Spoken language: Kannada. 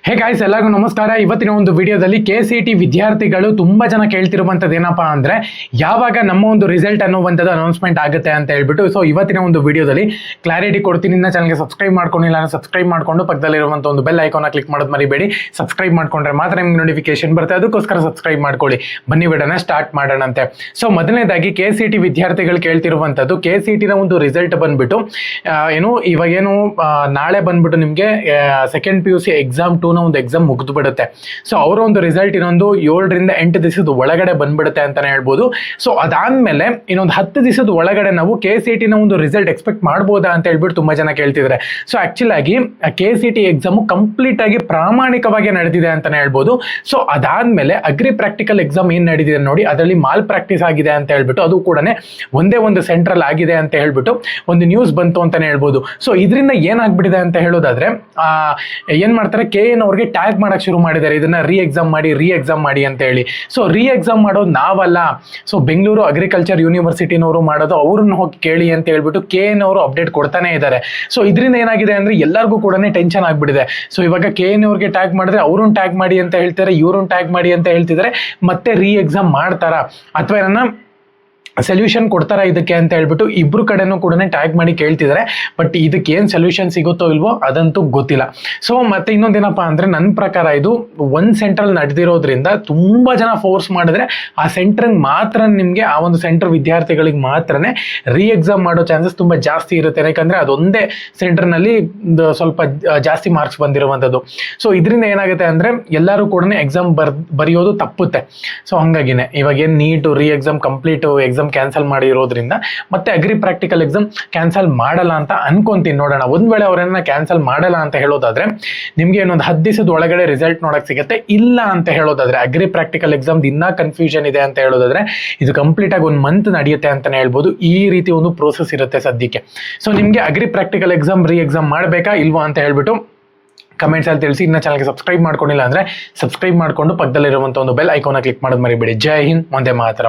ಹೇ ಗಾಯ್ಸ್, ಎಲ್ಲರಿಗೂ ನಮಸ್ಕಾರ. ಇವತ್ತಿನ ಒಂದು ವಿಡಿಯೋದಲ್ಲಿ KCET ವಿದ್ಯಾರ್ಥಿಗಳು ತುಂಬಾ ಜನ ಕೇಳ್ತಿರುವಂಥದ್ದು ಏನಪ್ಪಾ ಅಂದ್ರೆ ಯಾವಾಗ ನಮ್ಮ ಒಂದು ರಿಸಲ್ಟ್ ಅನ್ನುವಂಥದ್ದು ಅನೌನ್ಸ್ಮೆಂಟ್ ಆಗುತ್ತೆ ಅಂತ ಹೇಳ್ಬಿಟ್ಟು. ಸೊ ಇವತ್ತಿನ ಒಂದು ವಿಡಿಯೋದಲ್ಲಿ ಕ್ಲಾರಿಟಿ ಕೊಡ್ತೀನಿ. ಇನ್ನ ಚಾನಲ್ಗೆ ಸಬ್ಸ್ಕ್ರೈಬ್ ಮಾಡ್ಕೊಂಡಿಲ್ಲ ಅಂದ್ರೆ ಸಬ್ಸ್ಕ್ರೈಬ್ ಮಾಡ್ಕೊಂಡು ಪಕ್ಕದಲ್ಲಿರುವಂಥ ಒಂದು ಬೆಲ್ ಐಕಾನ್ ಕ್ಲಿಕ್ ಮಾಡೋದು ಮರಿಬೇಡಿ. ಸಬ್ಸ್ಕ್ರೈಬ್ ಮಾಡ್ಕೊಂಡ್ರೆ ಮಾತ್ರ ನಿಮ್ಗೆ ನೋಟಿಫಿಕೇಶನ್ ಬರುತ್ತೆ, ಅದಕ್ಕೋಸ್ಕರ ಸಬ್ಸ್ಕ್ರೈಬ್ ಮಾಡ್ಕೊಳ್ಳಿ. ಬನ್ನಿ ವಿಡಿಯೋನ ಸ್ಟಾರ್ಟ್ ಮಾಡೋಣಂತೆ. ಸೊ ಮೊದಲನೇದಾಗಿ KCET ವಿದ್ಯಾರ್ಥಿಗಳು ಕೇಳ್ತಿರುವಂಥದ್ದು, KCET ನ ಒಂದು ರಿಸಲ್ಟ್ ಬಂದ್ಬಿಟ್ಟು ಇವಾಗೇನು ನಾಳೆ ಬಂದ್ಬಿಟ್ಟು ನಿಮಗೆ ಸೆಕೆಂಡ್ PUC ಎಕ್ಸಾಮ್ 2 ನ ಒಂದು ಎಕ್ಸಾಮ್ ಮುಗಿದು ಬಿಡುತ್ತೆ. ಸೊ ಅವರ ಒಂದು ರಿಸಲ್ಟ್ ಇನ್ನೊಂದು 7 ರಿಂದ 8 ದಿವಸದ ಒಳಗಡೆ ಬಂದ್ಬಿಡುತ್ತೆ ಅಂತಾನೆ ಹೇಳ್ಬೋದು. ಸೊ ಅದಾದ್ಮೇಲೆ ಇನ್ನೊಂದು 10 ದಿವಸದ ಒಳಗಡೆ ನಾವು KCET ನ ಒಂದು ರಿಸಲ್ಟ್ ಎಕ್ಸ್ಪೆಕ್ಟ್ ಮಾಡ್ಬೋದಾ ಅಂತ ಹೇಳ್ಬಿಟ್ಟು ತುಂಬಾ ಜನ ಕೇಳ್ತಿದ್ದಾರೆ. ಸೊ ಆಕ್ಚುಲ್ ಆಗಿ KCET ಎಕ್ಸಾಮ್ ಕಂಪ್ಲೀಟ್ ಆಗಿ ಪ್ರಾಮಾಣಿಕವಾಗಿ ನಡೆದಿದೆ ಅಂತಾನೆ ಹೇಳ್ಬೋದು. ಸೊ ಅದಾದ್ಮೇಲೆ ಅಗ್ರಿ ಪ್ರಾಕ್ಟಿಕಲ್ ಎಕ್ಸಾಮ್ ಏನ್ ನಡೆದಿದೆ ನೋಡಿ, ಅದರಲ್ಲಿ ಮಾಲ್ ಪ್ರಾಕ್ಟೀಸ್ ಆಗಿದೆ ಅಂತ ಹೇಳ್ಬಿಟ್ಟು, ಅದು ಕೂಡ ಒಂದೇ ಒಂದು ಸೆಂಟ್ರಲ್ ಆಗಿದೆ ಅಂತ ಹೇಳ್ಬಿಟ್ಟು ಒಂದು ನ್ಯೂಸ್ ಬಂತು ಅಂತಾನೆ ಹೇಳ್ಬೋದು. ಸೊ ಇದರಿಂದ ಏನಾಗ್ಬಿಟ್ಟಿದೆ ಅಂತ ಹೇಳೋದಾದ್ರೆ ಏನ್ ಮಾಡ್ತಾರೆ, KN ಅವ್ರಿಗೆ ಟ್ಯಾಗ್ ಮಾಡಕ್ ಶುರು ಮಾಡಿದ್ದಾರೆ, ಇದನ್ನ ರೀ ಎಕ್ಸಾಮ್ ಮಾಡಿ ಅಂತ ಹೇಳಿ. ಸೊ ರೀ ಎಕ್ಸಾಮ್ ಮಾಡೋದು ನಾವಲ್ಲ, ಸೊ ಬೆಂಗಳೂರು ಅಗ್ರಿಕಲ್ಚರ್ ಯೂನಿವರ್ಸಿಟಿನವರು ಮಾಡೋದು, ಅವ್ರನ್ನ ಹೋಗಿ ಕೇಳಿ ಅಂತ ಹೇಳ್ಬಿಟ್ಟು KN ಅವರು ಅಪ್ಡೇಟ್ ಕೊಡ್ತಾನೆ ಇದ್ದಾರೆ. ಸೊ ಇದರಿಂದ ಏನಾಗಿದೆ ಅಂದ್ರೆ ಎಲ್ಲರಿಗೂ ಕೂಡ ಟೆನ್ಷನ್ ಆಗ್ಬಿಟ್ಟಿದೆ. ಸೊ ಇವಾಗ KN ಅವ್ರಿಗೆ ಟ್ಯಾಗ್ ಮಾಡಿದ್ರೆ ಅವ್ರನ್ನ ಟ್ಯಾಗ್ ಮಾಡಿ ಅಂತ ಹೇಳ್ತಾರೆ, ಇವ್ರನ್ನ ಟ್ಯಾಗ್ ಮಾಡಿ ಅಂತ ಹೇಳ್ತಿದ್ದಾರೆ. ಮತ್ತೆ ರೀ ಎಕ್ಸಾಮ್ ಮಾಡ್ತಾರ ಅಥವಾ ಏನನ್ನ ಸೊಲ್ಯೂಷನ್ ಕೊಡ್ತಾರ ಇದಕ್ಕೆ ಅಂತ ಹೇಳ್ಬಿಟ್ಟು ಇಬ್ರು ಕಡೆನೂ ಕೂಡ ಟ್ಯಾಗ್ ಮಾಡಿ ಕೇಳ್ತಿದ್ದಾರೆ. ಬಟ್ ಇದಕ್ಕೆ ಏನ್ ಸೊಲ್ಯೂಷನ್ಸ್ ಸಿಗುತ್ತೋ ಇಲ್ವೋ ಅದಂತೂ ಗೊತ್ತಿಲ್ಲ. ಸೊ ಮತ್ತೆ ಇನ್ನೊಂದೇನಪ್ಪಾ ಅಂದ್ರೆ ನನ್ನ ಪ್ರಕಾರ ಇದು ಒಂದ್ ಸೆಂಟ್ರಲ್ ನಡೆದಿರೋದ್ರಿಂದ ತುಂಬಾ ಜನ ಫೋರ್ಸ್ ಮಾಡಿದ್ರೆ ಆ ಸೆಂಟರ್ ಮಾತ್ರ ನಿಮ್ಗೆ, ಆ ಒಂದು ಸೆಂಟರ್ ವಿದ್ಯಾರ್ಥಿಗಳಿಗೆ ಮಾತ್ರನೇ ರೀ ಎಕ್ಸಾಮ್ ಮಾಡೋ ಚಾನ್ಸಸ್ ತುಂಬಾ ಜಾಸ್ತಿ ಇರುತ್ತೆ. ಯಾಕಂದ್ರೆ ಅದೊಂದೇ ಸೆಂಟರ್ ನಲ್ಲಿ ಸ್ವಲ್ಪ ಜಾಸ್ತಿ ಮಾರ್ಕ್ಸ್ ಬಂದಿರುವಂತದ್ದು. ಸೊ ಇದರಿಂದ ಏನಾಗುತ್ತೆ ಅಂದ್ರೆ ಎಲ್ಲರೂ ಕೂಡ ಎಕ್ಸಾಮ್ ಬರೆಯೋದು ತಪ್ಪುತ್ತೆ. ಸೊ ಹಂಗಾಗಿನೇ ಇವಾಗ ಏನ್ ನೀಟು ರೀ ಎಕ್ಸಾಮ್ ಕಂಪ್ಲೀಟ್ ಎಕ್ಸಾಮ್ ಕ್ಯಾನ್ಸಲ್ ಮಾಡಿರೋದ್ರಿಂದ ಮತ್ತೆ ಅಗ್ರಿ ಪ್ರಾಕ್ಟಿಕಲ್ ಎಕ್ಸಾಮ್ ಕ್ಯಾನ್ಸಲ್ ಮಾಡಲ್ಲ ಅಂತ ಅನ್ಕೊಂತೀನಿ. ನೋಡೋಣ, ಒಂದ್ ವೇಳೆ ಅವರನ್ನ ಕ್ಯಾನ್ಸಲ್ ಮಾಡಲ್ಲ ಅಂತ ಹೇಳೋದಾದ್ರೆ ನಿಮ್ಗೆ ಇನ್ನೊಂದು 10 ದಿವಸದ ಒಳಗಡೆ ರಿಸಲ್ಟ್ ನೋಡಕ್ ಸಿಗುತ್ತೆ. ಇಲ್ಲ ಅಂತ ಹೇಳೋದಾದ್ರೆ ಅಗ್ರಿ ಪ್ರಾಕ್ಟಿಕಲ್ ಎಕ್ಸಾಮ್ ಇನ್ನ ಕನ್ಫ್ಯೂಷನ್ ಇದೆ ಅಂತ ಹೇಳೋದಾದ್ರೆ ಇದು ಕಂಪ್ಲೀಟ್ ಆಗಿ 1 ಮಂತ್ ನಡೆಯುತ್ತೆ ಅಂತಾನೆ ಹೇಳ್ಬೋದು. ಈ ರೀತಿ ಒಂದು ಪ್ರೋಸೆಸ್ ಇರುತ್ತೆ ಸದ್ಯಕ್ಕೆ. ಸೊ ನಿಮ್ಗೆ ಅಗ್ರಿ ಪ್ರಾಕ್ಟಿಕಲ್ ಎಕ್ಸಾಮ್ ರೀ ಎಕ್ಸಾಮ್ ಮಾಡಬೇಕಾ ಇಲ್ವಾ ಅಂತ ಹೇಳ್ಬಿಟ್ಟು ಕಮೆಂಟ್ಸ್ ಅಲ್ಲಿ ತಿಳಿಸಿ. ಇನ್ನ ಚಾನಲ್ಗೆ ಸಬ್ಸ್ಕ್ರೈಬ್ ಮಾಡ್ಕೊಂಡಿಲ್ಲ ಅಂದ್ರೆ ಸಬ್ಸ್ಕ್ರೈಬ್ ಮಾಡ್ಕೊಂಡು ಪಕ್ಕದಲ್ಲಿರುವಂತ ಒಂದು ಬೆಲ್ ಐಕಾನ್ ಕ್ಲಿಕ್ ಮಾಡೋದು ಮರಿಬೇಡಿ. ಜೈ ಹಿಂದ್, ವಂದೇ ಮಾತರಂ.